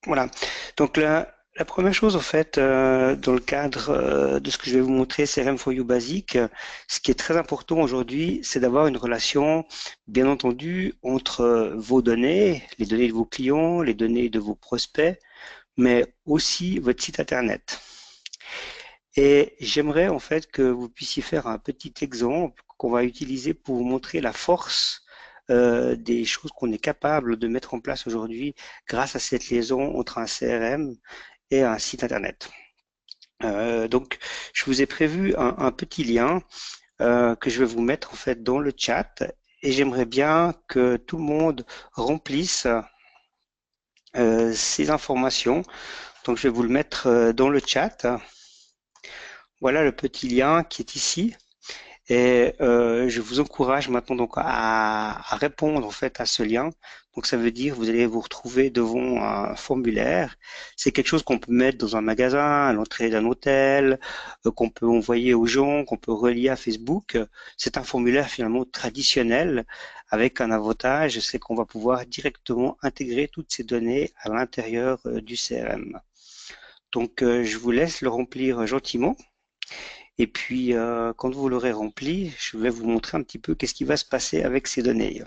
Voilà. Donc la première chose, en fait, dans le cadre de ce que je vais vous montrer, CRM4U basique, ce qui est très important aujourd'hui, c'est d'avoir une relation, bien entendu, entre vos données, les données de vos clients, les données de vos prospects, mais aussi votre site Internet. Et j'aimerais en fait que vous puissiez faire un petit exemple qu'on va utiliser pour vous montrer la force des choses qu'on est capable de mettre en place aujourd'hui grâce à cette liaison entre un CRM et un site Internet. Donc, je vous ai prévu un petit lien que je vais vous mettre en fait dans le chat et j'aimerais bien que tout le monde remplisse ces informations. Donc, je vais vous le mettre dans le chat. Voilà le petit lien qui est ici. Et je vous encourage maintenant donc à répondre en fait à ce lien. Donc ça veut dire vous allez vous retrouver devant un formulaire. C'est quelque chose qu'on peut mettre dans un magasin, à l'entrée d'un hôtel, qu'on peut envoyer aux gens, qu'on peut relier à Facebook. C'est un formulaire finalement traditionnel avec un avantage, c'est qu'on va pouvoir directement intégrer toutes ces données à l'intérieur du CRM. Donc je vous laisse le remplir gentiment. Et puis, quand vous l'aurez rempli, je vais vous montrer un petit peu qu'est-ce qui va se passer avec ces données.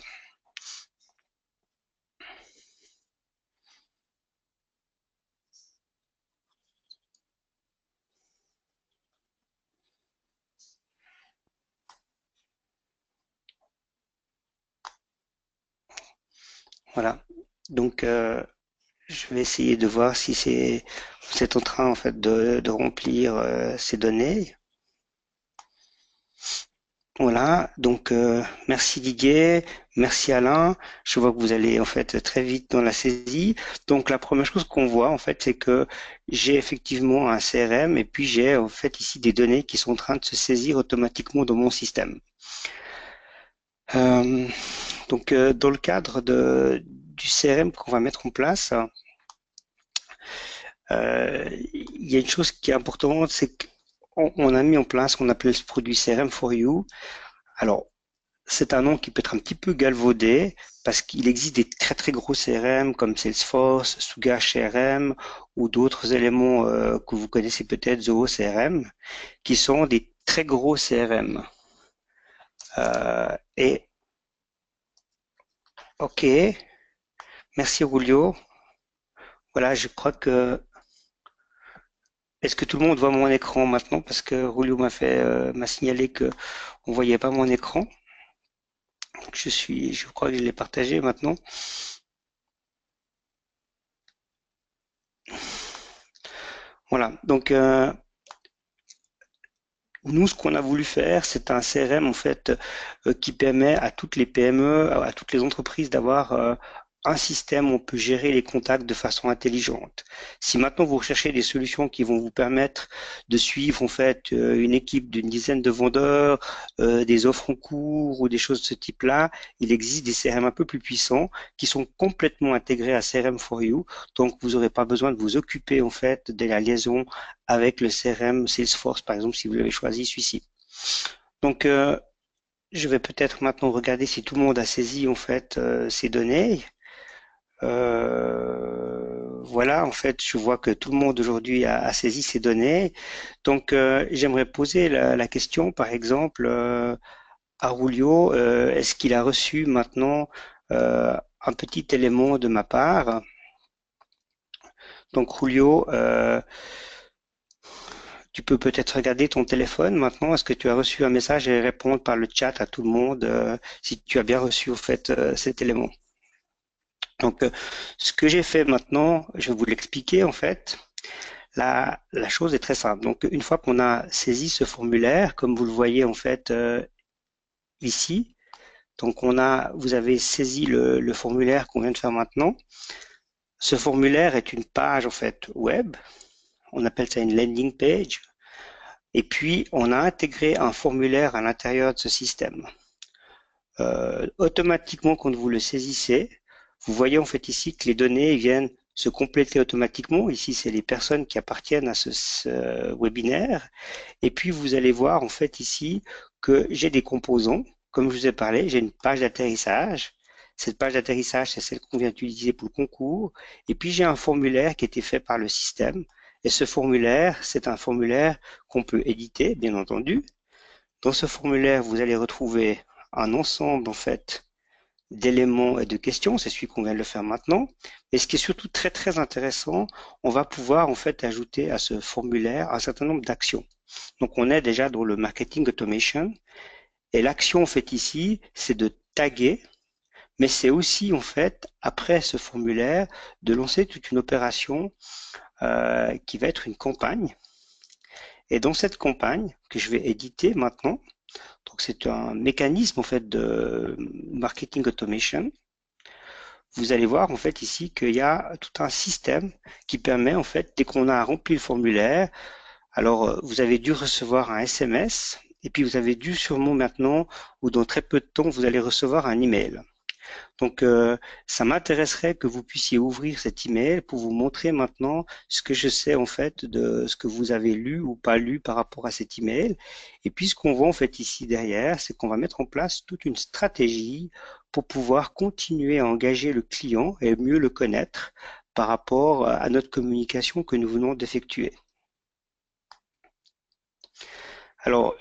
Voilà. Donc, je vais essayer de voir si vous êtes en train en fait de remplir ces données. Voilà. Donc, merci Didier, merci Alain. Je vois que vous allez en fait très vite dans la saisie. Donc, la première chose qu'on voit en fait, c'est que j'ai effectivement un CRM et puis j'ai en fait ici des données qui sont en train de se saisir automatiquement dans mon système. Euh, donc, dans le cadre du CRM qu'on va mettre en place, il y a une chose qui est importante, c'est qu'on a mis en place ce qu'on appelle ce produit CRM for You. Alors, c'est un nom qui peut être un petit peu galvaudé parce qu'il existe des très très gros CRM comme Salesforce, Suga CRM ou d'autres éléments que vous connaissez peut-être, Zoho CRM, qui sont des très gros CRM. Et ok, merci Julio. Voilà, je crois que est-ce que tout le monde voit mon écran maintenant? Parce que Julio m'a signalé que on voyait pas mon écran. Donc je crois que je l'ai partagé maintenant. Voilà. Donc nous, ce qu'on a voulu faire, c'est un CRM en fait qui permet à toutes les PME, à toutes les entreprises d'avoir un système où on peut gérer les contacts de façon intelligente. Si maintenant vous recherchez des solutions qui vont vous permettre de suivre en fait une équipe d'une dizaine de vendeurs, des offres en cours ou des choses de ce type-là, il existe des CRM un peu plus puissants qui sont complètement intégrés à CRM for You. Donc vous n'aurez pas besoin de vous occuper en fait de la liaison avec le CRM Salesforce, par exemple, si vous avez choisi celui-ci. Donc, je vais peut-être maintenant regarder si tout le monde a saisi en fait ces données. Voilà, en fait, je vois que tout le monde aujourd'hui a saisi ces données. Donc, j'aimerais poser la question, par exemple, à Julio, est-ce qu'il a reçu maintenant un petit élément de ma part? Donc, Julio, tu peux peut-être regarder ton téléphone maintenant. Est-ce que tu as reçu un message et répondre par le chat à tout le monde si tu as bien reçu au fait cet élément. Donc, ce que j'ai fait maintenant, je vais vous l'expliquer en fait. La chose est très simple. Donc, une fois qu'on a saisi ce formulaire, comme vous le voyez en fait ici, donc vous avez saisi le formulaire qu'on vient de faire maintenant. Ce formulaire est une page en fait web. On appelle ça une landing page. Et puis, on a intégré un formulaire à l'intérieur de ce système. Automatiquement, quand vous le saisissez, vous voyez en fait ici que les données viennent se compléter automatiquement. Ici, c'est les personnes qui appartiennent à ce webinaire. Et puis, vous allez voir en fait ici que j'ai des composants. Comme je vous ai parlé, j'ai une page d'atterrissage. Cette page d'atterrissage, c'est celle qu'on vient d'utiliser pour le concours. Et puis j'ai un formulaire qui a été fait par le système. Et ce formulaire, c'est un formulaire qu'on peut éditer, bien entendu. Dans ce formulaire, vous allez retrouver un ensemble, en fait, d'éléments et de questions. C'est celui qu'on vient de le faire maintenant. Et ce qui est surtout très, très intéressant, on va pouvoir, en fait, ajouter à ce formulaire un certain nombre d'actions. Donc, on est déjà dans le marketing automation. Et l'action, en fait, ici, c'est de taguer, mais c'est aussi, en fait, après ce formulaire, de lancer toute une opération qui va être une campagne. Et dans cette campagne, que je vais éditer maintenant, donc c'est un mécanisme, en fait, de marketing automation. Vous allez voir, en fait, ici, qu'il y a tout un système qui permet, en fait, dès qu'on a rempli le formulaire, alors, vous avez dû recevoir un SMS et puis vous avez dû sûrement maintenant, ou dans très peu de temps, vous allez recevoir un email. Donc, ça m'intéresserait que vous puissiez ouvrir cet email pour vous montrer maintenant ce que je sais en fait de ce que vous avez lu ou pas lu par rapport à cet email. Et puis, ce qu'on voit en fait ici derrière, c'est qu'on va mettre en place toute une stratégie pour pouvoir continuer à engager le client et mieux le connaître par rapport à notre communication que nous venons d'effectuer. Alors,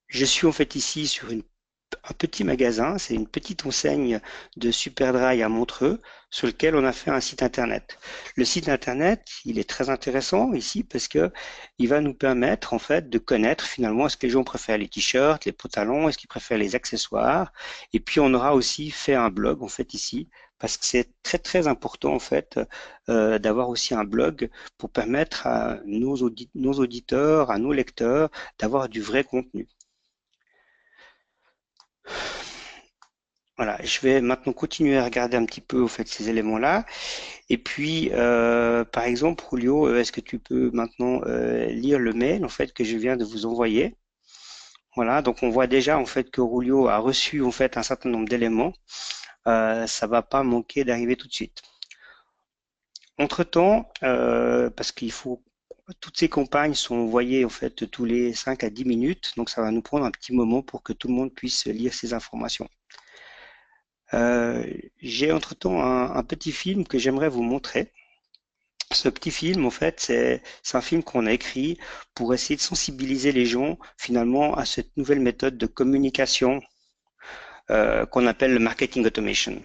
je suis en fait ici sur un petit magasin, c'est une petite enseigne de Superdry à Montreux sur lequel on a fait un site internet. Le site internet, il est très intéressant ici parce que il va nous permettre en fait de connaître finalement est-ce que les gens préfèrent les t-shirts, les pantalons, est-ce qu'ils préfèrent les accessoires. Et puis on aura aussi fait un blog en fait ici parce que c'est très très important en fait d'avoir aussi un blog pour permettre à nos auditeurs, à nos lecteurs d'avoir du vrai contenu. Voilà, je vais maintenant continuer à regarder un petit peu au fait ces éléments-là. Et puis, par exemple, Julio, est-ce que tu peux maintenant lire le mail en fait que je viens de vous envoyer? Voilà, donc on voit déjà en fait que Julio a reçu en fait un certain nombre d'éléments. Ça va pas manquer d'arriver tout de suite. Entre-temps, parce qu'il faut toutes ces campagnes sont envoyées en fait tous les 5 à 10 minutes, donc ça va nous prendre un petit moment pour que tout le monde puisse lire ces informations. Euh, j'ai entre-temps un petit film que j'aimerais vous montrer. Ce petit film, en fait, c'est un film qu'on a écrit pour essayer de sensibiliser les gens finalement à cette nouvelle méthode de communication qu'on appelle le marketing automation.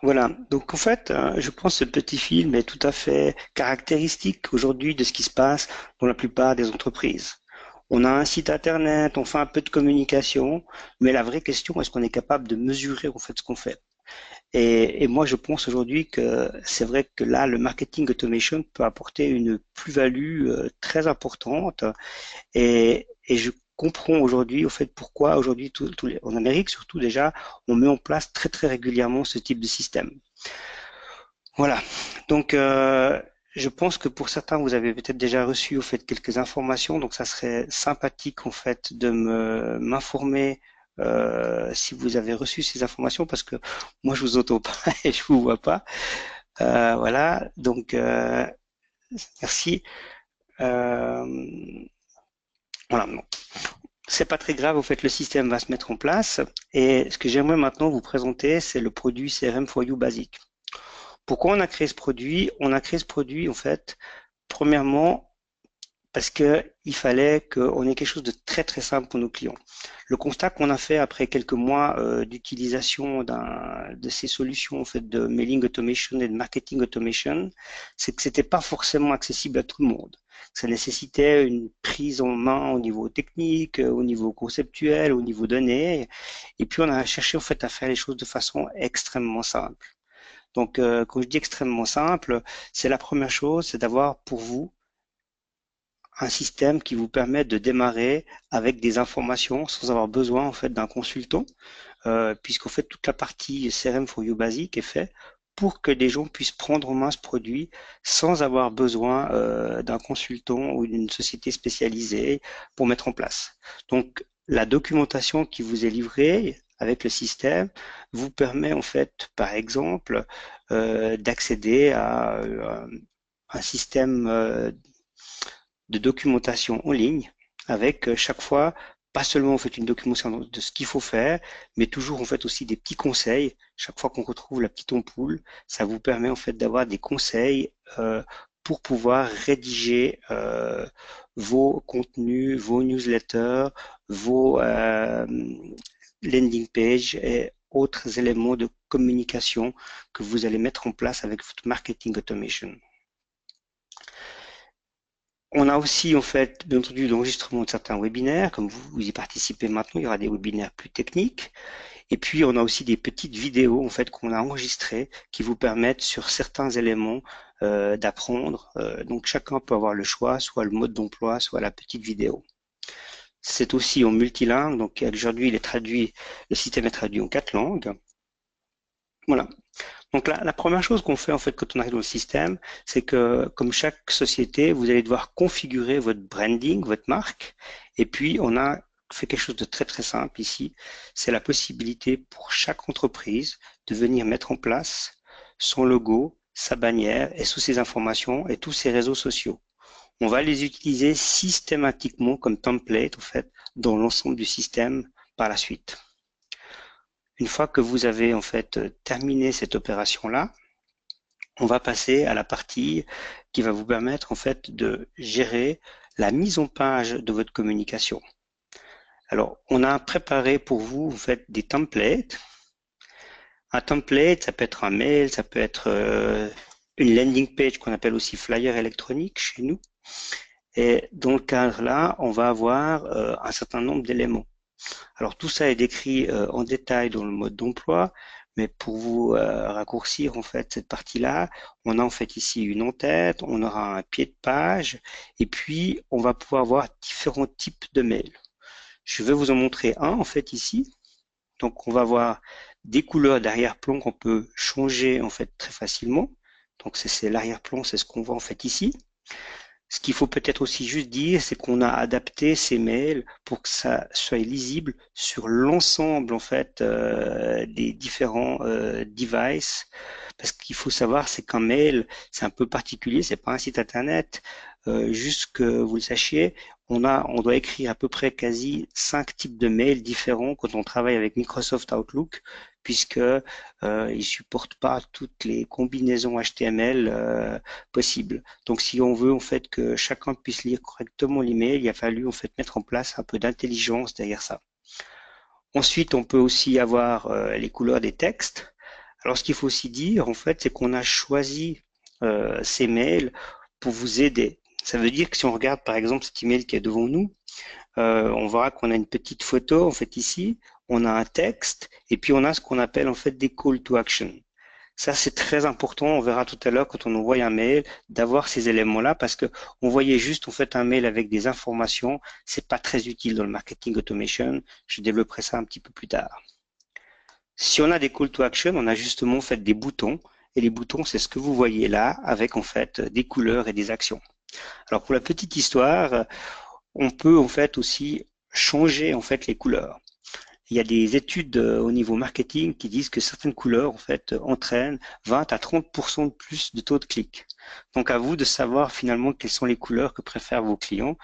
Voilà, donc en fait, je pense que ce petit film est tout à fait caractéristique aujourd'hui de ce qui se passe dans la plupart des entreprises. On a un site internet, on fait un peu de communication, mais la vraie question, est-ce qu'on est capable de mesurer en fait ce qu'on fait? Et moi, je pense aujourd'hui que c'est vrai que là, le marketing automation peut apporter une plus-value très importante. Et je comprends aujourd'hui, au fait, pourquoi aujourd'hui, en Amérique surtout déjà, on met en place très très régulièrement ce type de système. Voilà. Donc, je pense que pour certains, vous avez peut-être déjà reçu au fait quelques informations, donc ça serait sympathique en fait de m'informer si vous avez reçu ces informations, parce que moi je vous entends pas et je vous vois pas. Voilà, donc merci. Euh, voilà, non. C'est pas très grave, au fait, le système va se mettre en place. Et ce que j'aimerais maintenant vous présenter, c'est le produit CRM for You basique. Pourquoi on a créé ce produit? On a créé ce produit, en fait, premièrement, parce que il fallait qu'on ait quelque chose de très très simple pour nos clients. Le constat qu'on a fait après quelques mois d'utilisation de ces solutions en fait de mailing automation et de marketing automation, c'est que c'était pas forcément accessible à tout le monde. Ça nécessitait une prise en main au niveau technique, au niveau conceptuel, au niveau données. Et puis on a cherché en fait à faire les choses de façon extrêmement simple. Donc quand je dis extrêmement simple, c'est la première chose, c'est d'avoir pour vous un système qui vous permet de démarrer avec des informations sans avoir besoin en fait d'un consultant, puisqu'en fait toute la partie CRM for You basique est faite pour que les gens puissent prendre en main ce produit sans avoir besoin d'un consultant ou d'une société spécialisée pour mettre en place. Donc la documentation qui vous est livrée avec le système vous permet en fait, par exemple, d'accéder à un système de documentation en ligne avec chaque fois, pas seulement en fait une documentation de ce qu'il faut faire, mais toujours en fait aussi des petits conseils. Chaque fois qu'on retrouve la petite ampoule, ça vous permet en fait d'avoir des conseils pour pouvoir rédiger vos contenus, vos newsletters, vos landing pages et autres éléments de communication que vous allez mettre en place avec votre marketing automation. On a aussi, en fait, bien entendu, l'enregistrement de certains webinaires. Comme vous y participez maintenant, il y aura des webinaires plus techniques. Et puis, on a aussi des petites vidéos, en fait, qu'on a enregistrées qui vous permettent, sur certains éléments, d'apprendre. Donc, chacun peut avoir le choix, soit le mode d'emploi, soit la petite vidéo. C'est aussi en multilingue. Donc, aujourd'hui, le système est traduit en 4 langues. Voilà. Donc la première chose qu'on fait en fait quand on arrive dans le système, c'est que comme chaque société, vous allez devoir configurer votre branding, votre marque, et puis on a fait quelque chose de très très simple ici, c'est la possibilité pour chaque entreprise de venir mettre en place son logo, sa bannière et toutes ses informations et tous ses réseaux sociaux. On va les utiliser systématiquement comme template en fait dans l'ensemble du système par la suite. Une fois que vous avez en fait terminé cette opération-là, on va passer à la partie qui va vous permettre en fait de gérer la mise en page de votre communication. Alors, on a préparé pour vous en fait des templates. Un template, ça peut être un mail, ça peut être une landing page qu'on appelle aussi flyer électronique chez nous. Et dans le cadre là, on va avoir un certain nombre d'éléments. Alors tout ça est décrit en détail dans le mode d'emploi, mais pour vous raccourcir en fait cette partie-là, on a en fait ici une en-tête, on aura un pied de page, et puis on va pouvoir voir différents types de mails. Je vais vous en montrer un en fait ici. Donc on va voir des couleurs d'arrière-plan qu'on peut changer en fait très facilement. Donc c'est l'arrière-plan, c'est ce qu'on voit en fait ici. Ce qu'il faut peut-être aussi juste dire, c'est qu'on a adapté ces mails pour que ça soit lisible sur l'ensemble en fait des différents devices. Parce qu'il faut savoir, c'est qu'un mail, c'est un peu particulier, c'est pas un site internet. Juste que vous le sachiez, on doit écrire à peu près quasi 5 types de mails différents quand on travaille avec Microsoft Outlook, puisque il supporte pas toutes les combinaisons HTML possibles. Donc, si on veut en fait que chacun puisse lire correctement l'email, il a fallu en fait mettre en place un peu d'intelligence derrière ça. Ensuite, on peut aussi avoir les couleurs des textes. Alors, ce qu'il faut aussi dire, en fait, c'est qu'on a choisi ces mails pour vous aider. Ça veut dire que si on regarde par exemple cet email qui est devant nous, on verra qu'on a une petite photo en fait ici, on a un texte et puis on a ce qu'on appelle en fait des call to action. Ça c'est très important, on verra tout à l'heure quand on envoie un mail d'avoir ces éléments-là parce que on voyait juste en fait un mail avec des informations, c'est pas très utile dans le marketing automation. Je développerai ça un petit peu plus tard. Si on a des call to action, on a justement fait des boutons et les boutons, c'est ce que vous voyez là, avec en fait des couleurs et des actions. Alors pour la petite histoire, on peut en fait aussi changer en fait les couleurs. Il y a des études au niveau marketing qui disent que certaines couleurs en fait entraînent 20 à 30% de plus de taux de clic. Donc à vous de savoir finalement quelles sont les couleurs que préfèrent vos clients.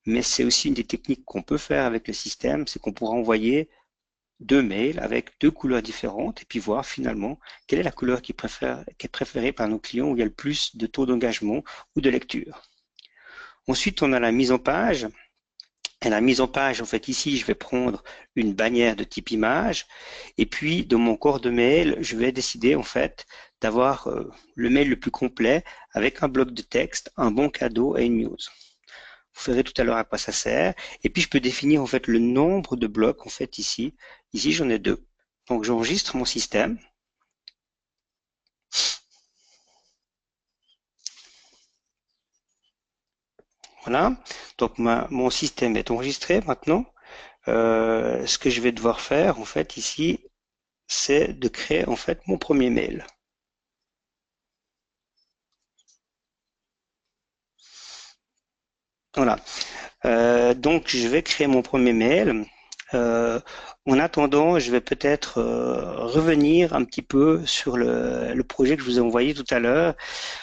Mais c'est aussi une des techniques qu'on peut faire avec le système, c'est qu'on pourra envoyer deux mails avec deux couleurs différentes et puis voir finalement quelle est la couleur qui est préférée par nos clients où il y a le plus de taux d'engagement ou de lecture. Ensuite, on a la mise en page. Et la mise en page, en fait, ici, je vais prendre une bannière de type image. Et puis, dans mon corps de mail, je vais décider, en fait, d'avoir le mail le plus complet avec un bloc de texte, un bon cadeau et une news. Vous verrez tout à l'heure à quoi ça sert. Et puis, je peux définir, en fait, le nombre de blocs, en fait, ici. Ici, j'en ai deux. Donc, j'enregistre mon système. Voilà. Donc, mon système est enregistré maintenant. Ce que je vais devoir faire, en fait, ici, c'est de créer, en fait, mon premier mail. Voilà. Donc, je vais créer mon premier mail. Euh, En attendant, je vais peut-être revenir un petit peu sur le projet que je vous ai envoyé tout à l'heure.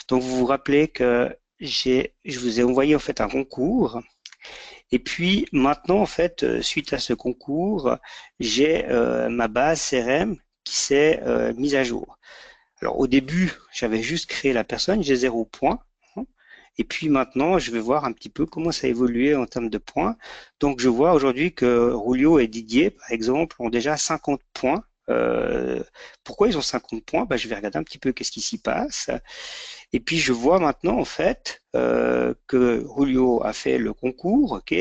Donc, vous vous rappelez que je vous ai envoyé en fait un concours. Et puis maintenant, en fait, suite à ce concours, j'ai ma base CRM qui s'est mise à jour. Alors au début, j'avais juste créé la personne, j'ai 0 points. Et puis maintenant, je vais voir un petit peu comment ça a évolué en termes de points. Donc je vois aujourd'hui que Rulio et Didier, par exemple, ont déjà 50 points. Pourquoi ils ont 50 points? Je vais regarder un petit peu qu'est-ce qui s'y passe. Et puis je vois maintenant en fait que Julio a fait le concours, ok.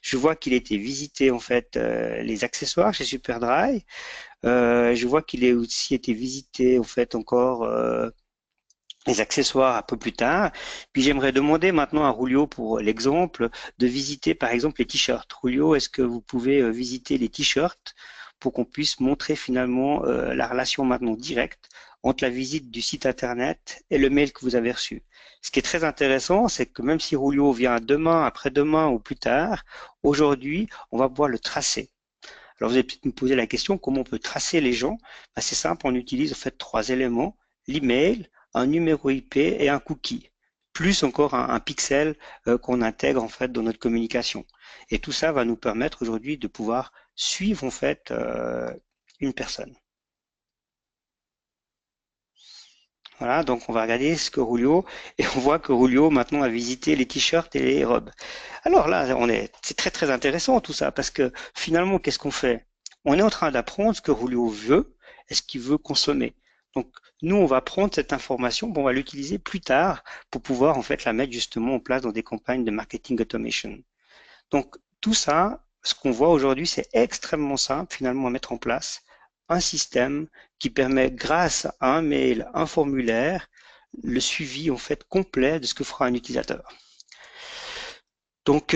Je vois qu'il a été visiter en fait les accessoires chez Superdry. Je vois qu'il a aussi été visiter en fait encore les accessoires un peu plus tard. Puis j'aimerais demander maintenant à Julio pour l'exemple de visiter par exemple les t-shirts. Julio, est-ce que vous pouvez visiter les t-shirts pour qu'on puisse montrer finalement la relation maintenant directe entre la visite du site internet et le mail que vous avez reçu. Ce qui est très intéressant, c'est que même si Julio vient demain, après-demain ou plus tard, aujourd'hui, on va pouvoir le tracer. Alors vous allez peut-être me poser la question, comment on peut tracer les gens? C'est simple, on utilise en fait trois éléments, l'email, un numéro IP et un cookie, plus encore un pixel qu'on intègre en fait dans notre communication. Et tout ça va nous permettre aujourd'hui de pouvoir suivre en fait une personne. Voilà, donc on va regarder ce que Julio, et on voit que Julio maintenant a visité les t-shirts et les robes. Alors là, c'est très très intéressant tout ça, parce que finalement, qu'est-ce qu'on fait? On est en train d'apprendre ce que Julio veut et ce qu'il veut consommer. Donc nous, on va prendre cette information, on va l'utiliser plus tard pour pouvoir en fait la mettre justement en place dans des campagnes de marketing automation. Donc tout ça, ce qu'on voit aujourd'hui, c'est extrêmement simple finalement à mettre en place un système qui permet, grâce à un mail, un formulaire, le suivi en fait complet de ce que fera un utilisateur. Donc,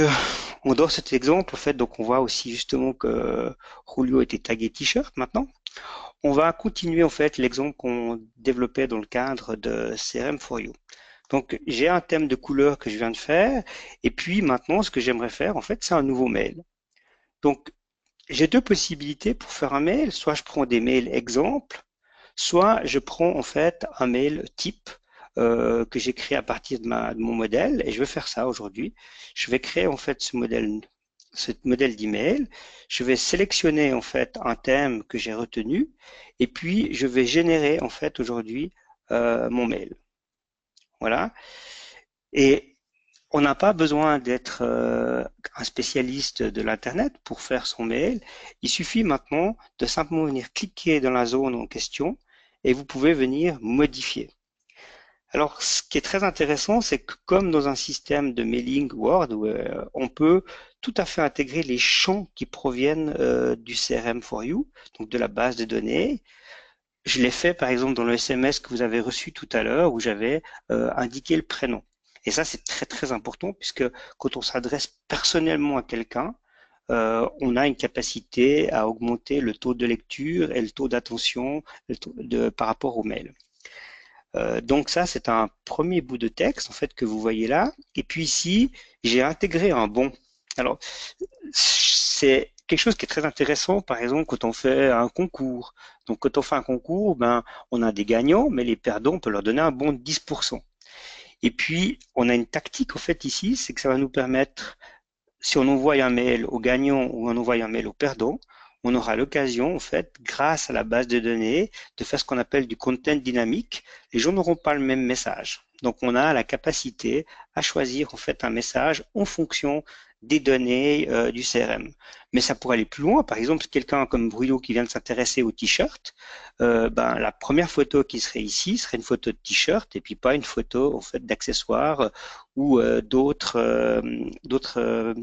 on donne cet exemple, en fait, donc on voit aussi justement que Julio était tagué t-shirt maintenant. On va continuer en fait l'exemple qu'on développait dans le cadre de CRM for You. Donc, j'ai un thème de couleur que je viens de faire, et puis maintenant, ce que j'aimerais faire, en fait, c'est un nouveau mail. Donc, j'ai deux possibilités pour faire un mail. Soit je prends des mails exemples, soit je prends en fait un mail type que j'ai créé à partir de mon modèle et je vais faire ça aujourd'hui. Je vais créer en fait ce modèle d'email. Je vais sélectionner en fait un thème que j'ai retenu et puis je vais générer en fait aujourd'hui mon mail. Voilà. Et on n'a pas besoin d'être un spécialiste de l'Internet pour faire son mail. Il suffit maintenant de simplement venir cliquer dans la zone en question et vous pouvez venir modifier. Alors, ce qui est très intéressant, c'est que comme dans un système de mailing Word, où, on peut tout à fait intégrer les champs qui proviennent du CRM for You, donc de la base de données. Je l'ai fait par exemple dans le SMS que vous avez reçu tout à l'heure où j'avais indiqué le prénom. Et ça, c'est très très important puisque quand on s'adresse personnellement à quelqu'un, on a une capacité à augmenter le taux de lecture et le taux d'attention par rapport au mail. Donc ça, c'est un premier bout de texte en fait que vous voyez là. Et puis ici, j'ai intégré un bon. Alors, c'est quelque chose qui est très intéressant, par exemple, quand on fait un concours. Donc, quand on fait un concours, ben, on a des gagnants, mais les perdants, on peut leur donner un bon de 10%. Et puis, on a une tactique, en fait, ici, c'est que ça va nous permettre, si on envoie un mail au gagnant ou on envoie un mail au perdant, on aura l'occasion, en fait, grâce à la base de données, de faire ce qu'on appelle du content dynamique. Les gens n'auront pas le même message. Donc, on a la capacité à choisir, en fait, un message en fonction des données du CRM. Mais ça pourrait aller plus loin. Par exemple, quelqu'un comme Bruno qui vient de s'intéresser au t-shirt, ben, la première photo qui serait ici serait une photo de t-shirt et puis pas une photo en fait d'accessoires ou d'autres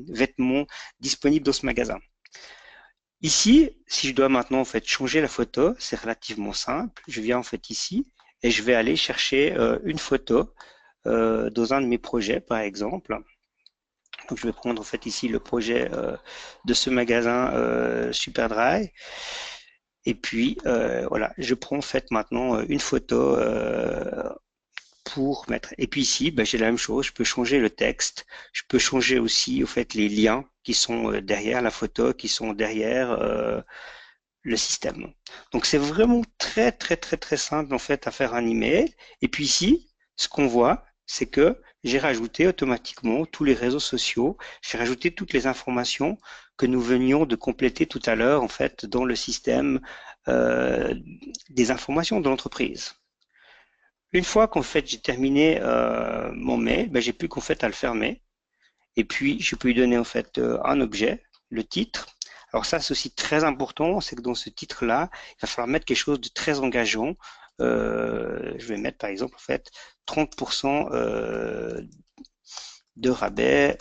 vêtements disponibles dans ce magasin. Ici, si je dois maintenant en fait changer la photo, c'est relativement simple. Je viens en fait ici et je vais aller chercher une photo dans un de mes projets, par exemple. Donc, je vais prendre en fait ici le projet de ce magasin Superdry. Et puis, voilà, je prends en fait maintenant une photo pour mettre. Et puis ici, ben, j'ai la même chose. Je peux changer le texte. Je peux changer aussi en fait les liens qui sont derrière la photo, qui sont derrière le système. Donc, c'est vraiment très, très, très, très simple en fait à faire un email. Et puis ici, ce qu'on voit, c'est que j'ai rajouté automatiquement tous les réseaux sociaux. J'ai rajouté toutes les informations que nous venions de compléter tout à l'heure en fait dans le système euh, des informations de l'entreprise. Une fois qu'en fait j'ai terminé mon mail, ben, j'ai plus qu'en fait à le fermer. Et puis je peux lui donner en fait un objet, le titre. Alors ça c'est aussi très important, c'est que dans ce titre-là, il va falloir mettre quelque chose de très engageant. Je vais mettre par exemple en fait 30% de rabais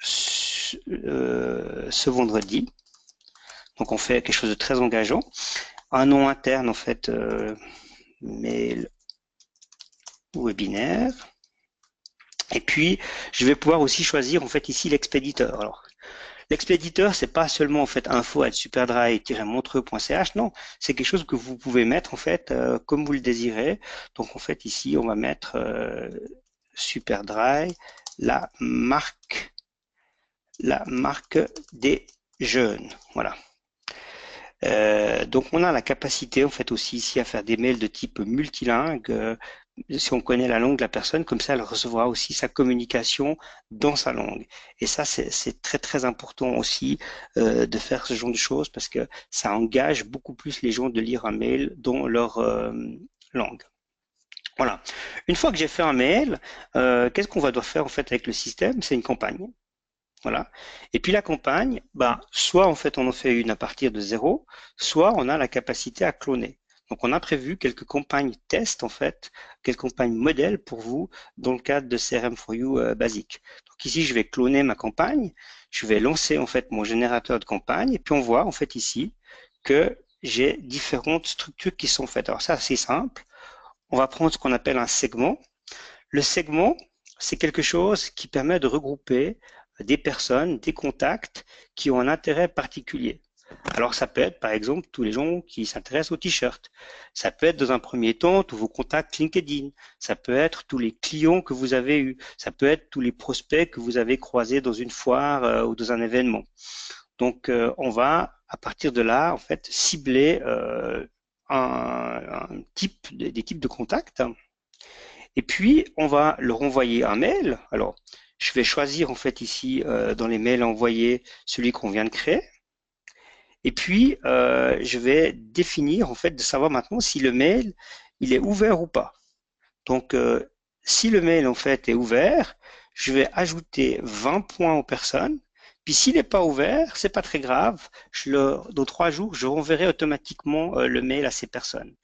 ce vendredi. Donc on fait quelque chose de très engageant. Un nom interne en fait, mail webinaire. Et puis, je vais pouvoir aussi choisir en fait ici l'expéditeur. Alors, l'expéditeur, c'est pas seulement en fait info@superdry-montreux.ch, non, c'est quelque chose que vous pouvez mettre en fait comme vous le désirez. Donc en fait ici, on va mettre Superdry, la marque, la marque des jeunes. Voilà. Donc on a la capacité en fait aussi ici à faire des mails de type multilingue. Si on connaît la langue de la personne, comme ça elle recevra aussi sa communication dans sa langue. Et ça c'est très très important aussi de faire ce genre de choses parce que ça engage beaucoup plus les gens de lire un mail dans leur langue. Voilà. Une fois que j'ai fait un mail, qu'est-ce qu'on va devoir faire en fait avec le système? C'est une campagne. Voilà. Et puis la campagne, bah, soit en fait on en fait une à partir de zéro, soit on a la capacité à cloner. Donc on a prévu quelques campagnes test en fait, quelques campagnes modèles pour vous dans le cadre de CRM4U basique. Donc ici je vais cloner ma campagne, je vais lancer en fait mon générateur de campagne et puis on voit en fait ici que j'ai différentes structures qui sont faites. Alors ça c'est simple, on va prendre ce qu'on appelle un segment. Le segment, c'est quelque chose qui permet de regrouper des personnes, des contacts qui ont un intérêt particulier. Alors ça peut être par exemple tous les gens qui s'intéressent aux t-shirts. Ça peut être dans un premier temps tous vos contacts LinkedIn. Ça peut être tous les clients que vous avez eus. Ça peut être tous les prospects que vous avez croisés dans une foire ou dans un événement. Donc on va à partir de là en fait cibler des types de contacts et puis, on va leur envoyer un mail. Alors, je vais choisir en fait ici dans les mails envoyés celui qu'on vient de créer. Et puis, je vais définir en fait de savoir maintenant si le mail il est ouvert ou pas. Donc, si le mail en fait est ouvert, je vais ajouter 20 points aux personnes. Puis s'il n'est pas ouvert, c'est pas très grave. Dans 3 jours, je renverrai automatiquement le mail à ces personnes.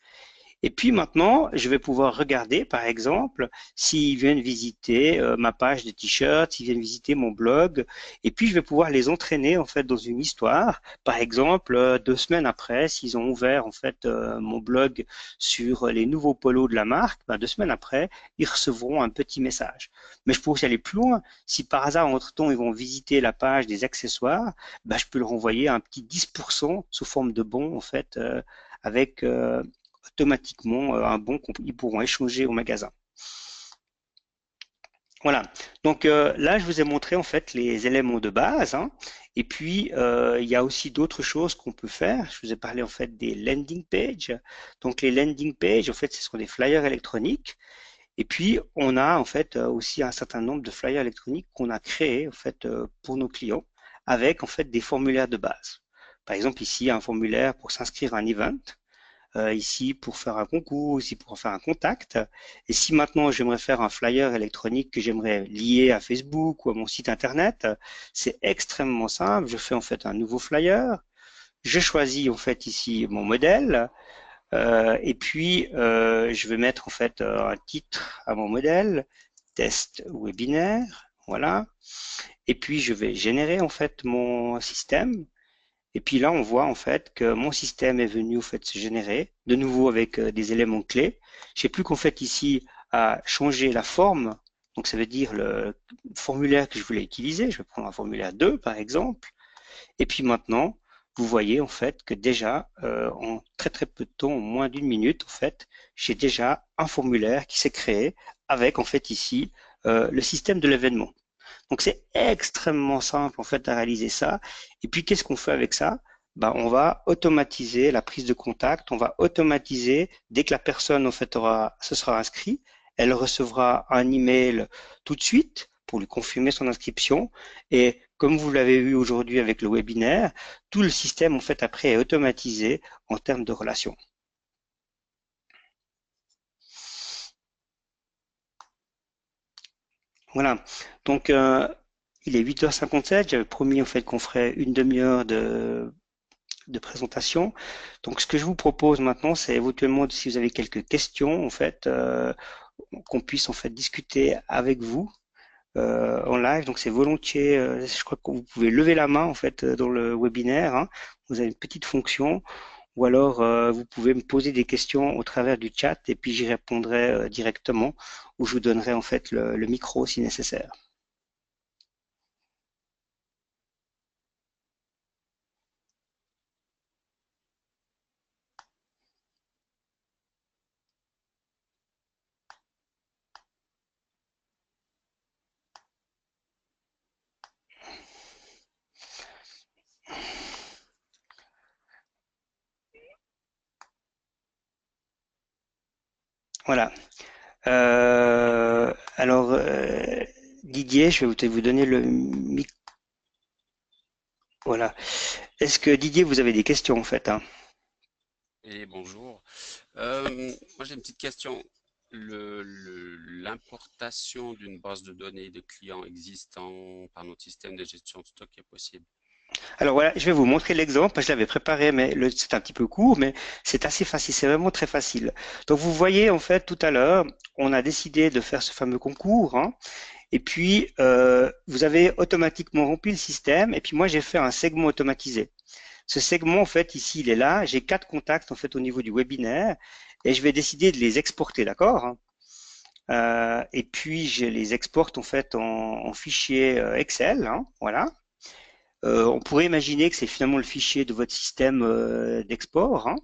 Et puis maintenant, je vais pouvoir regarder, par exemple, s'ils viennent visiter ma page de t-shirt, s'ils viennent visiter mon blog, et puis je vais pouvoir les entraîner en fait dans une histoire. Par exemple, 2 semaines après, s'ils ont ouvert en fait mon blog sur les nouveaux polos de la marque, 2 semaines après, ils recevront un petit message. Mais je peux aussi aller plus loin. Si par hasard, entre-temps, ils vont visiter la page des accessoires, je peux leur envoyer un petit 10% sous forme de bon en fait avec automatiquement un bon qu'ils pourront échanger au magasin. Voilà. Donc là, je vous ai montré en fait les éléments de base, hein. Et puis il y a aussi d'autres choses qu'on peut faire. Je vous ai parlé en fait des landing pages. Donc les landing pages, en fait, ce sont des flyers électroniques. Et puis on a en fait aussi un certain nombre de flyers électroniques qu'on a créés en fait pour nos clients avec en fait des formulaires de base. Par exemple ici un formulaire pour s'inscrire à un event, ici pour faire un concours, ici pour faire un contact. Et si maintenant j'aimerais faire un flyer électronique que j'aimerais lier à Facebook ou à mon site internet, c'est extrêmement simple. Je fais en fait un nouveau flyer. Je choisis en fait ici mon modèle. Et puis je vais mettre en fait un titre à mon modèle, test webinaire, voilà. Et puis je vais générer en fait mon système. Et puis là, on voit en fait que mon système est venu en fait se générer de nouveau avec des éléments clés. J'ai plus qu'en fait ici à changer la forme. Donc ça veut dire le formulaire que je voulais utiliser. Je vais prendre un formulaire 2 par exemple. Et puis maintenant, vous voyez en fait que déjà en très très peu de temps, en moins d'une minute en fait, j'ai déjà un formulaire qui s'est créé avec en fait ici le système de l'événement. Donc c'est extrêmement simple en fait à réaliser ça. Et puis qu'est-ce qu'on fait avec ça? Ben, on va automatiser la prise de contact, on va automatiser dès que la personne en fait se sera inscrite, elle recevra un email tout de suite pour lui confirmer son inscription. Et comme vous l'avez vu aujourd'hui avec le webinaire, tout le système en fait après est automatisé en termes de relations. Voilà. Donc il est 8h57. J'avais promis en fait qu'on ferait une demi-heure de présentation. Donc, ce que je vous propose maintenant, c'est éventuellement, si vous avez quelques questions, en fait, qu'on puisse en fait discuter avec vous en live. Donc, c'est volontiers. Je crois que vous pouvez lever la main en fait dans le webinaire, hein. Vous avez une petite fonction, ou alors vous pouvez me poser des questions au travers du chat et puis j'y répondrai directement, ou je vous donnerai en fait le micro si nécessaire. Voilà. Alors, Didier, je vais peut-être vous donner le micro. Voilà. Est-ce que Didier, vous avez des questions en fait, hein? Et bonjour. Moi j'ai une petite question. L'importation d'une base de données de clients existants par notre système de gestion de stock est possible. Alors voilà, je vais vous montrer l'exemple. Je l'avais préparé, mais c'est un petit peu court, mais c'est assez facile. C'est vraiment très facile. Donc vous voyez en fait tout à l'heure, on a décidé de faire ce fameux concours, hein, et puis vous avez automatiquement rempli le système, et puis moi j'ai fait un segment automatisé. Ce segment en fait ici, il est là. J'ai 4 contacts en fait au niveau du webinaire, et je vais décider de les exporter, d'accord, hein. Et puis je les exporte en fait en fichier Excel, hein, voilà. On pourrait imaginer que c'est finalement le fichier de votre système d'export, hein.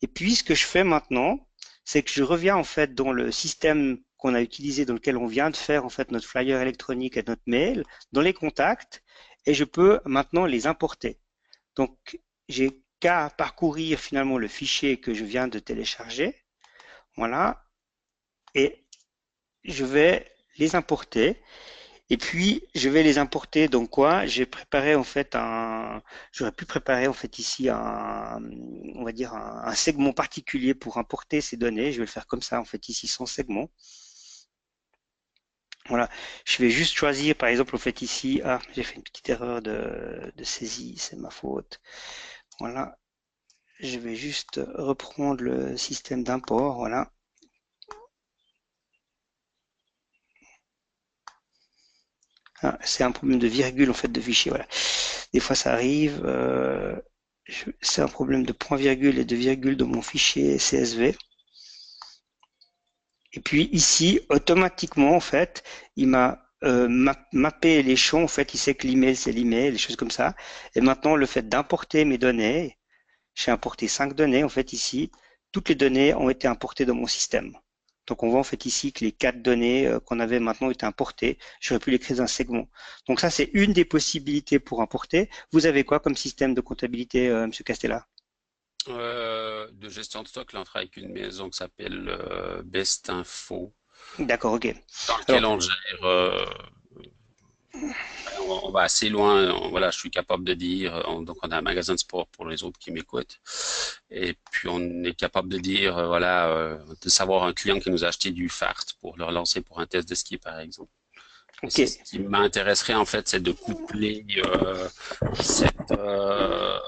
Et puis ce que je fais maintenant, c'est que je reviens en fait dans le système qu'on a utilisé, dans lequel on vient de faire en fait notre flyer électronique et notre mail, dans les contacts, et je peux maintenant les importer. Donc j'ai qu'à parcourir finalement le fichier que je viens de télécharger, voilà, et je vais les importer. Et puis, je vais les importer dans quoi? J'ai préparé en fait j'aurais pu préparer en fait ici on va dire un segment particulier pour importer ces données. Je vais le faire comme ça en fait ici sans segment. Voilà. Je vais juste choisir par exemple en fait ici, j'ai fait une petite erreur de saisie, c'est ma faute. Voilà. Je vais juste reprendre le système d'import, voilà. Ah, c'est un problème de virgule en fait de fichier, voilà. Des fois ça arrive. C'est un problème de point-virgule et de virgule dans mon fichier CSV. Et puis ici, automatiquement, en fait, il m'a mappé les champs. En fait, il sait que l'email, c'est l'email, des choses comme ça. Et maintenant, le fait d'importer mes données, j'ai importé 5 données, en fait, ici. toutes les données ont été importées dans mon système. Donc on voit en fait ici que les 4 données qu'on avait maintenant ont été importées. J'aurais pu les créer dans un segment. Donc ça, c'est une des possibilités pour importer. Vous avez quoi comme système de comptabilité, Monsieur Castella? De gestion de stock, là, on travaille avec une maison qui s'appelle Best Info, D'accord, ok. dans Alors, lequel on gère. On va assez loin. Voilà, je suis capable de dire. Donc, on a un magasin de sport pour les autres qui m'écoutent. Et puis, on est capable de dire, voilà, de savoir un client qui nous a acheté du Fart pour le relancer pour un test de ski, par exemple. Et ok. c'est ce qui m'intéresserait en fait, c'est de coupler cette, euh,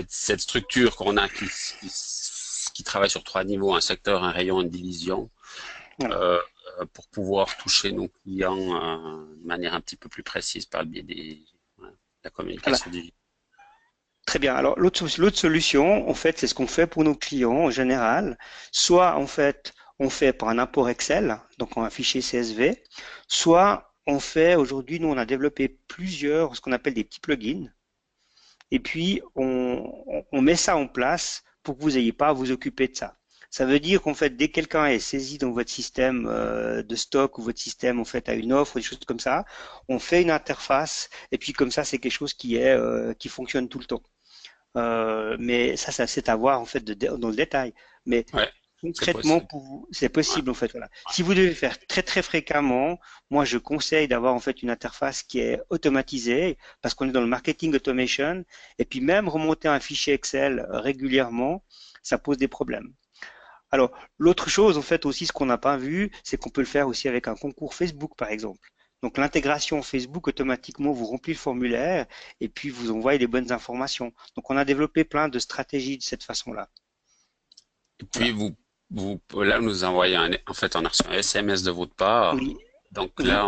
cette structure qu'on a qui travaille sur 3 niveaux, un secteur, un rayon, une division, Voilà. euh, pour pouvoir toucher nos clients de manière un petit peu plus précise par le biais de la Voilà. communication digitale. Très bien. Alors, l'autre solution, en fait, c'est ce qu'on fait pour nos clients en général. Soit, en fait, on fait par un import Excel, donc un fichier CSV, soit on fait, aujourd'hui, nous, on a développé plusieurs, ce qu'on appelle des petits plugins, et puis on met ça en place pour que vous n'ayez pas à vous occuper de ça. Ça veut dire qu'en fait, dès que quelqu'un est saisi dans votre système de stock ou votre système en fait a une offre, des choses comme ça, on fait une interface et puis comme ça, c'est quelque chose qui fonctionne tout le temps. Mais ça c'est à voir en fait dans le détail. Mais Ouais, c'est concrètement, possible. pour vous, c'est Ouais, possible en fait. Voilà. Si vous devez faire très très fréquemment, moi je conseille d'avoir en fait une interface qui est automatisée parce qu'on est dans le marketing automation. Et puis même remonter un fichier Excel régulièrement, ça pose des problèmes. Alors l'autre chose en fait aussi, ce qu'on n'a pas vu, c'est qu'on peut le faire aussi avec un concours Facebook par exemple. Donc l'intégration Facebook automatiquement vous remplit le formulaire et puis vous envoie les bonnes informations. Donc on a développé plein de stratégies de cette façon-là. et puis Voilà. vous là nous envoyer en fait on a reçu un SMS de votre part. Oui, Donc oui. là,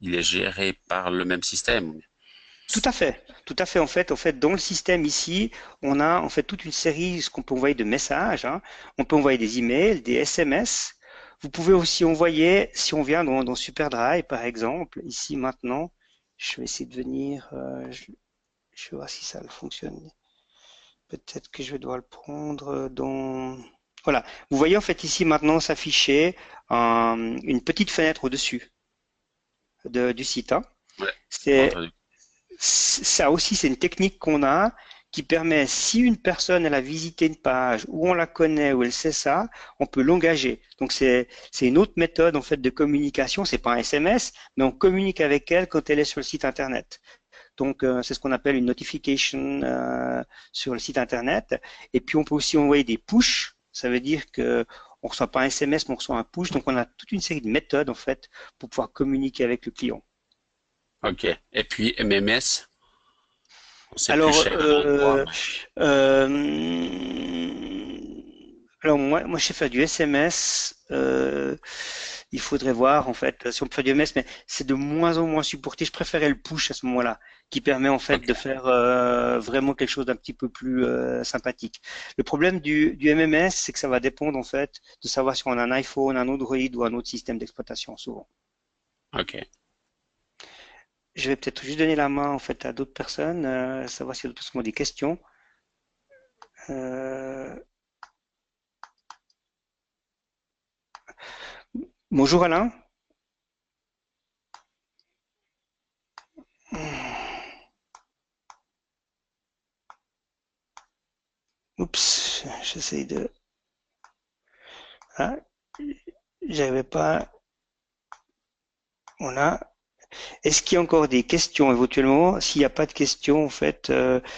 il est géré par le même système. Tout à fait, tout à fait. En fait, dans le système ici, on a en fait toute une série, ce qu'on peut envoyer de messages, hein. On peut envoyer des emails, des SMS. Vous pouvez aussi envoyer, si on vient dans SuperDrive, par exemple, ici maintenant, je vais essayer de venir, je vais voir si ça fonctionne. Peut-être que je vais devoir le prendre dans. Voilà. Vous voyez en fait ici maintenant s'afficher une petite fenêtre au-dessus du site, hein. Ouais, C'est entendu. Ça aussi, c'est une technique qu'on a qui permet, si une personne elle a visité une page où on la connaît, où elle sait ça, on peut l'engager. Donc c'est une autre méthode en fait de communication. C'est pas un SMS, mais on communique avec elle quand elle est sur le site internet. Donc c'est ce qu'on appelle une notification sur le site internet. Et puis on peut aussi envoyer des push. Ça veut dire que on reçoit pas un SMS, mais on reçoit un push. Donc on a toute une série de méthodes en fait pour pouvoir communiquer avec le client. OK. Et puis MMS, c'est plus Alors, cher à l'endroit. euh, alors moi, je sais faire du SMS. Il faudrait voir en fait si on peut faire du SMS, mais c'est de moins en moins supporté. Je préférais le push à ce moment-là, qui permet en fait OK. de faire vraiment quelque chose d'un petit peu plus sympathique. Le problème du MMS, c'est que ça va dépendre en fait de savoir si on a un iPhone, un Android ou un autre système d'exploitation souvent. OK. Je vais peut-être juste donner la main en fait à d'autres personnes, savoir si d'autres personnes ont des questions. Euh, Bonjour Alain. Oups, j'essaye de. Ah, j'avais pas. Voilà. Est-ce qu'il y a encore des questions éventuellement? S'il n'y a pas de questions, en fait,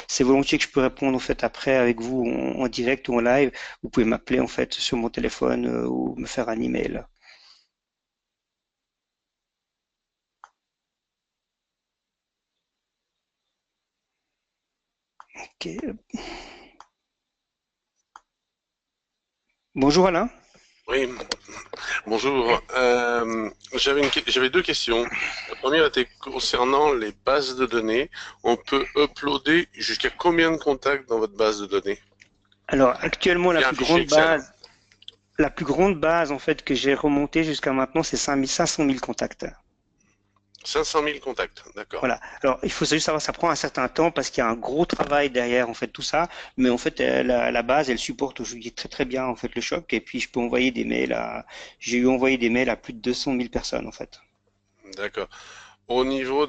c'est volontiers que je peux répondre en fait après avec vous en direct ou en live. Vous pouvez m'appeler en fait sur mon téléphone ou me faire un email. Ok. Bonjour Alain. Oui, bonjour. J'avais deux questions. La première était concernant les bases de données. On peut uploader jusqu'à combien de contacts dans votre base de données? Alors actuellement Via un fichier Excel. la plus grande base en fait que j'ai remontée jusqu'à maintenant, c'est 500 000 contacts. 500 000 contacts, d'accord. Voilà. Alors, il faut juste savoir, ça prend un certain temps parce qu'il y a un gros travail derrière, en fait, tout ça. Mais en fait, la base, elle supporte aujourd'hui très très bien, en fait, le choc. Et puis, je peux envoyer des mails j'ai eu envoyé des mails à plus de 200 000 personnes, en fait. D'accord. Au niveau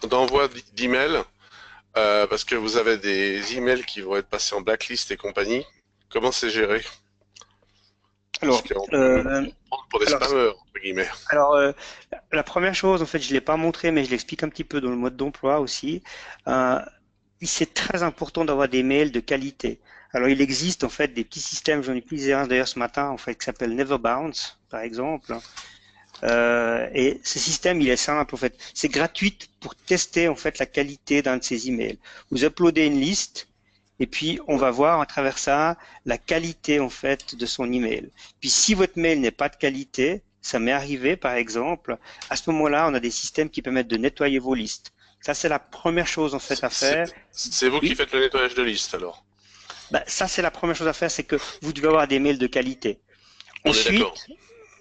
d'envoi d'emails, parce que vous avez des emails qui vont être passés en blacklist et compagnie, comment c'est géré? Parce Alors, qu'on peut nous prendre pour des alors, spammers, entre guillemets. alors, la première chose, en fait, je l'ai pas montré, mais je l'explique un petit peu dans le mode d'emploi aussi. Euh, c'est très important d'avoir des mails de qualité. Alors, il existe en fait des petits systèmes. J'en ai utilisé un d'ailleurs ce matin, en fait, qui s'appelle Never Bounce, par exemple. Et ce système, il est simple en fait. C'est gratuit pour tester en fait la qualité d'un de ces emails. Vous uploadez une liste et puis on va voir à travers ça la qualité en fait de son email. Puis si votre mail n'est pas de qualité, ça m'est arrivé par exemple, à ce moment-là, on a des systèmes qui permettent de nettoyer vos listes. Ça, c'est la première chose en fait à faire. C'est vous qui Oui, faites le nettoyage de liste, alors. bah, ça c'est la première chose à faire, c'est que vous devez avoir des mails de qualité. On est d'accord.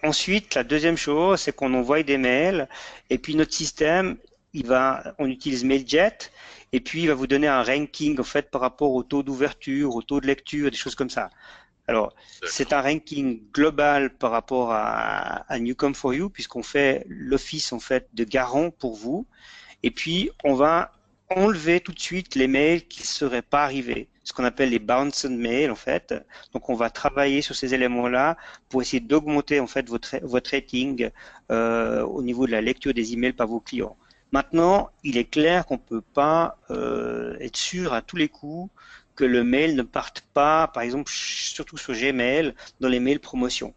Ensuite, la deuxième chose, c'est qu'on envoie des mails et puis notre système, on utilise MailJet et puis il va vous donner un ranking en fait par rapport au taux d'ouverture, au taux de lecture, des choses comme ça. Alors, c'est D'accord. un ranking global par rapport à Newcom for You puisqu'on fait l'office en fait de garant pour vous et puis, on va enlever tout de suite les mails qui ne seraient pas arrivés, ce qu'on appelle les bounced mails en fait. Donc, on va travailler sur ces éléments-là pour essayer d'augmenter en fait votre rating au niveau de la lecture des emails par vos clients. Maintenant, il est clair qu'on ne peut pas être sûr à tous les coups que le mail ne parte pas, par exemple, surtout sur Gmail, dans les mails promotion.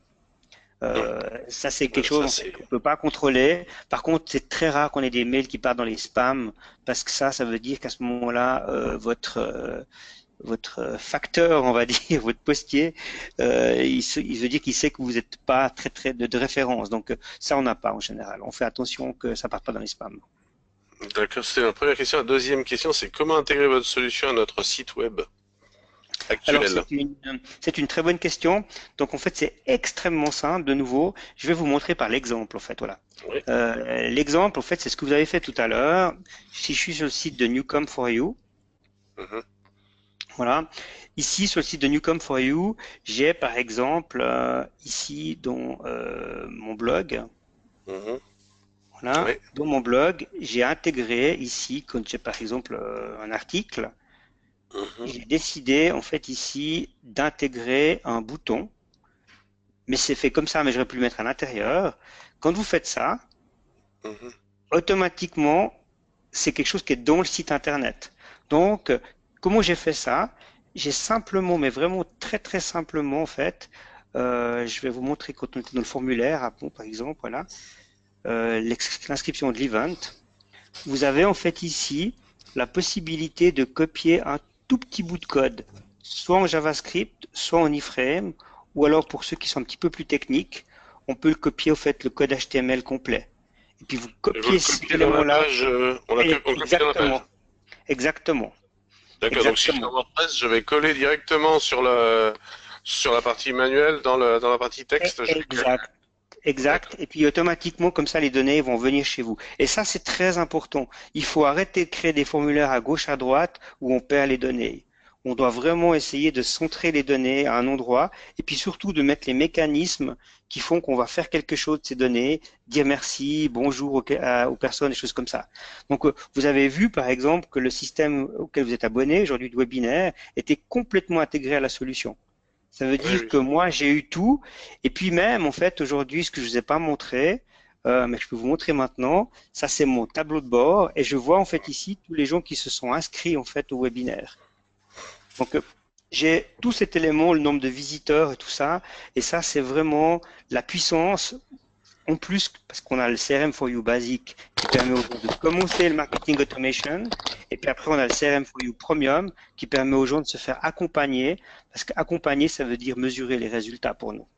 Hum. Ça, c'est quelque chose Ça, en fait c'est. qu'on peut pas contrôler. Par contre, c'est très rare qu'on ait des mails qui partent dans les spams parce que ça veut dire qu'à ce moment-là, votre facteur, on va dire, votre postier, il veut dire qu'il sait que vous n'êtes pas très très de référence. Donc ça, on n'a pas en général. On fait attention que ça parte pas dans les spams. D'accord, c'était la première question. La deuxième question, c'est comment intégrer votre solution à notre site web Alors, actuel? c'est une très bonne question. Donc, en fait, c'est extrêmement simple. De nouveau, je vais vous montrer par l'exemple, en fait. Voilà. Oui. L'exemple, en fait, c'est ce que vous avez fait tout à l'heure. Si je suis sur le site de Newcom for You, Mhm. voilà. Ici, sur le site de Newcom for You, j'ai par exemple ici dans mon blog, Mhm. voilà, Oui. dans mon blog, j'ai intégré ici, quand j'ai par exemple un article, Mhm. j'ai décidé en fait ici d'intégrer un bouton, mais c'est fait comme ça, mais j'aurais pu le mettre à l'intérieur. Quand vous faites ça, Mhm. automatiquement, c'est quelque chose qui est dans le site internet. Donc, comment j'ai fait ça? J'ai simplement, mais vraiment très très simplement en fait, je vais vous montrer quand on était dans le formulaire, par exemple, voilà, l'inscription de l'event. Vous avez en fait ici la possibilité de copier un tout petit bout de code, soit en JavaScript, soit en iframe, ou alors pour ceux qui sont un petit peu plus techniques, on peut le copier au fait le code HTML complet. Et puis vous Et vous copiez le cet copiez dans la élément-là. page, on copie dans la Exactement, page. exactement, D'accord, donc si je suis dans exactement. WordPress, je vais coller directement sur la partie manuelle, dans la partie texte, je vais coller. Exact. Exact. D'accord. Et puis automatiquement, comme ça, les données vont venir chez vous. Et ça, c'est très important. Il faut arrêter de créer des formulaires à gauche, à droite, où on perd les données. On doit vraiment essayer de centrer les données à un endroit, et puis surtout de mettre les mécanismes qui font qu'on va faire quelque chose de ces données, dire merci, bonjour aux personnes, des choses comme ça. Donc, vous avez vu, par exemple, que le système auquel vous êtes abonné, aujourd'hui de webinaire, était complètement intégré à la solution. Ça veut Oui, dire oui. que moi, j'ai eu tout. Et puis même, en fait, aujourd'hui, ce que je vous ai pas montré, mais je peux vous montrer maintenant, ça c'est mon tableau de bord. Et je vois en fait ici tous les gens qui se sont inscrits en fait au webinaire. Donc, j'ai tout cet élément, le nombre de visiteurs et tout ça. Et ça, c'est vraiment la puissance en plus, parce qu'on a le CRM for You basique qui permet aux gens de commencer le marketing automation, et puis après on a le CRM for You premium qui permet aux gens de se faire accompagner, parce qu'accompagner, ça veut dire mesurer les résultats pour nous.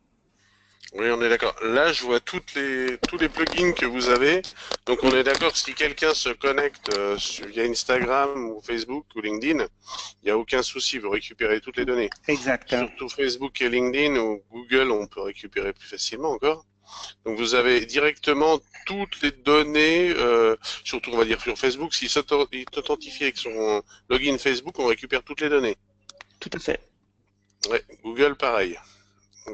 Oui, on est d'accord. Là, je vois tous les plugins que vous avez. Donc, on Oui, est d'accord, si quelqu'un se connecte via Instagram ou Facebook ou LinkedIn, il n'y a aucun souci, vous récupérez toutes les données. exact, hein. Surtout Facebook et LinkedIn ou Google, on peut récupérer plus facilement encore. Donc vous avez directement toutes les données, surtout on va dire sur Facebook, s'il s'authentifie avec son login Facebook, on récupère toutes les données. Tout à fait. Ouais, Google pareil.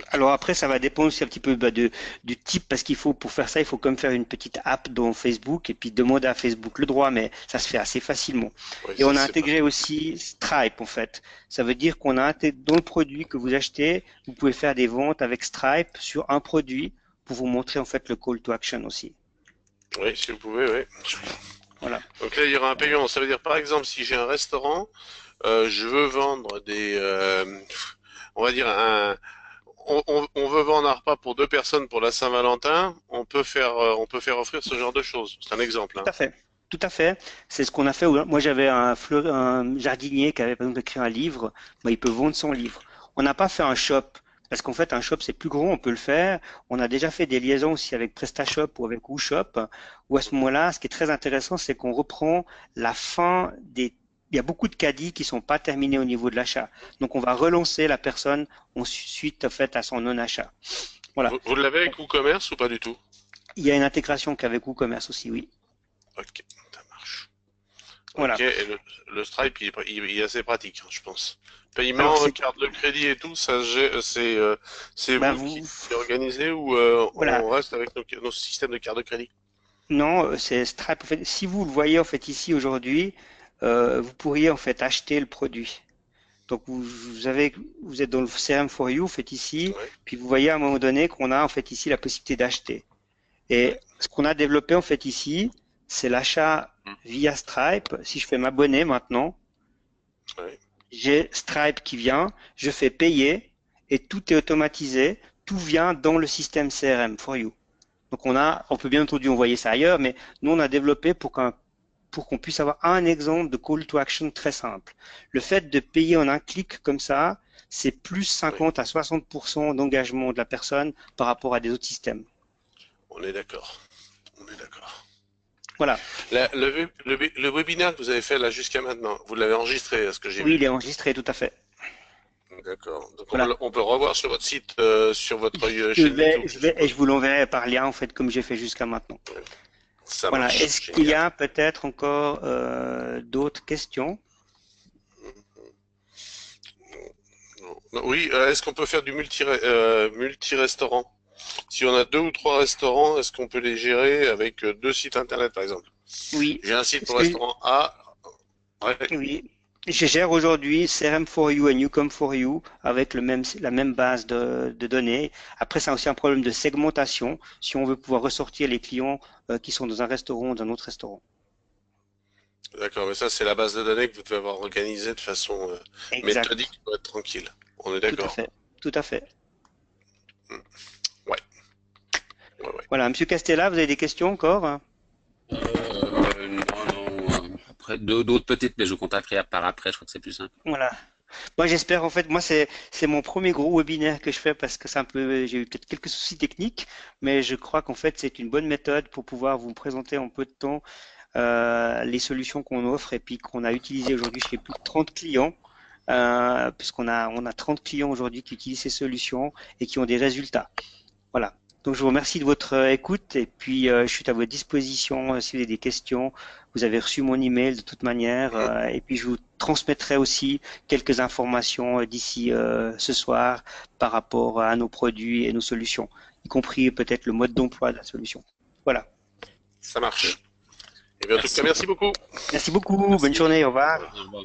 Alors après, ça va dépendre aussi un petit peu du type, parce qu'il faut, pour faire ça, il faut quand même faire une petite app dans Facebook et puis demander à Facebook le droit, mais ça se fait assez facilement. Ouais, Et ça on a c'est pas. intégré aussi Stripe en fait. Ça veut dire qu'on a dans le produit que vous achetez, vous pouvez faire des ventes avec Stripe sur un produit pour vous montrer en fait le call to action aussi. Oui, si vous pouvez, oui. Voilà. Donc là, il y aura un paiement. Ça veut dire, par exemple, si j'ai un restaurant, je veux vendre on va dire on veut vendre un repas pour deux personnes pour la Saint-Valentin. On peut faire offrir ce genre de choses. C'est un exemple, Tout hein. à fait. Tout à fait. C'est ce qu'on a fait. Moi, j'avais un jardinier qui avait par exemple écrit un livre. Moi, il peut vendre son livre. On n'a pas fait un shop parce qu'en fait, un shop c'est plus gros. On peut le faire. On a déjà fait des liaisons aussi avec PrestaShop ou avec WooShop. Où à ce moment-là, ce qui est très intéressant, c'est qu'on reprend la fin des. Il y a beaucoup de caddies qui sont pas terminés au niveau de l'achat. Donc, on va relancer la personne ensuite fait à son non-achat. Voilà. Vous l'avez avec WooCommerce ou pas du tout? Il y a une intégration qu'avec WooCommerce aussi, oui. Ok, ça marche. Voilà. Ok, et le Stripe, il est assez pratique, hein, je pense. Alors, Paiement, c'est carte de crédit et tout, c'est bah, vous qui organisez ou voilà. on reste avec nos systèmes de carte de crédit? Non, c'est Stripe. En fait, si vous le voyez en fait ici aujourd'hui, vous pourriez en fait acheter le produit. Donc vous êtes dans le CRM for You, vous faites ici, Ouais, puis vous voyez à un moment donné qu'on a en fait ici la possibilité d'acheter. Et ouais, ce qu'on a développé en fait ici, c'est l'achat via Stripe. Si je fais m'abonner maintenant, ouais. j'ai Stripe qui vient, je fais payer et tout est automatisé, tout vient dans le système CRM for You. Donc on peut bien entendu envoyer ça ailleurs, mais nous on a développé pour qu'on puisse avoir un exemple de call to action très simple. Le fait de payer en un clic comme ça, c'est plus Ouais. 50 à 60% d'engagement de la personne par rapport à des autres systèmes. On est d'accord. On est d'accord. Voilà. Le webinaire que vous avez fait là jusqu'à maintenant, vous l'avez enregistré, à ce que j'ai Oui, vu. il est enregistré, tout à fait. D'accord. Donc Voilà. on peut revoir sur votre site, sur votre Je chaîne vais, YouTube, je je vais, et je suppose. vous l'enverrai par lien, en fait, comme j'ai fait jusqu'à maintenant. Ça Voilà. marche. Est-ce qu'il y Génial. a peut-être encore d'autres questions? Oui, est-ce qu'on peut faire du multi-restaurant? Si on a deux ou trois restaurants, est-ce qu'on peut les gérer avec deux sites internet, par exemple? Oui. J'ai un site Est-ce pour que, restaurant A. Ouais, oui. Je gère aujourd'hui CRM4U et Newcom4U avec la même base de données. Après, c'est aussi un problème de segmentation si on veut pouvoir ressortir les clients qui sont dans un restaurant ou dans un autre restaurant. d'accord, mais ça, c'est la base de données que vous devez avoir organisée de façon Exact. méthodique pour être tranquille. On est Tout à d'accord. fait. Tout à fait. Hmm. Ouais, ouais, ouais. Voilà. Monsieur Castella, vous avez des questions encore? Non. Après, d'autres petites, mais je vous contacterai par après, je crois que c'est plus simple. Voilà. Moi, j'espère, en fait, moi, c'est mon premier gros webinaire que je fais parce que c'est un peu, j'ai eu peut-être quelques soucis techniques, mais je crois qu'en fait, c'est une bonne méthode pour pouvoir vous présenter en peu de temps les solutions qu'on offre et puis qu'on a utilisées aujourd'hui chez plus de 30 clients, puisqu'on a 30 clients aujourd'hui qui utilisent ces solutions et qui ont des résultats. Voilà. Donc, je vous remercie de votre écoute et puis je suis à votre disposition si vous avez des questions. Vous avez reçu mon email de toute manière Hmm. et puis je vous transmettrai aussi quelques informations d'ici ce soir par rapport à nos produits et nos solutions, y compris peut-être le mode d'emploi de la solution. Voilà. Ça Ok. marche. Et bien, en tout cas, Merci. merci beaucoup. Merci beaucoup. Bonne Merci. journée. Au Au revoir. revoir. Au revoir.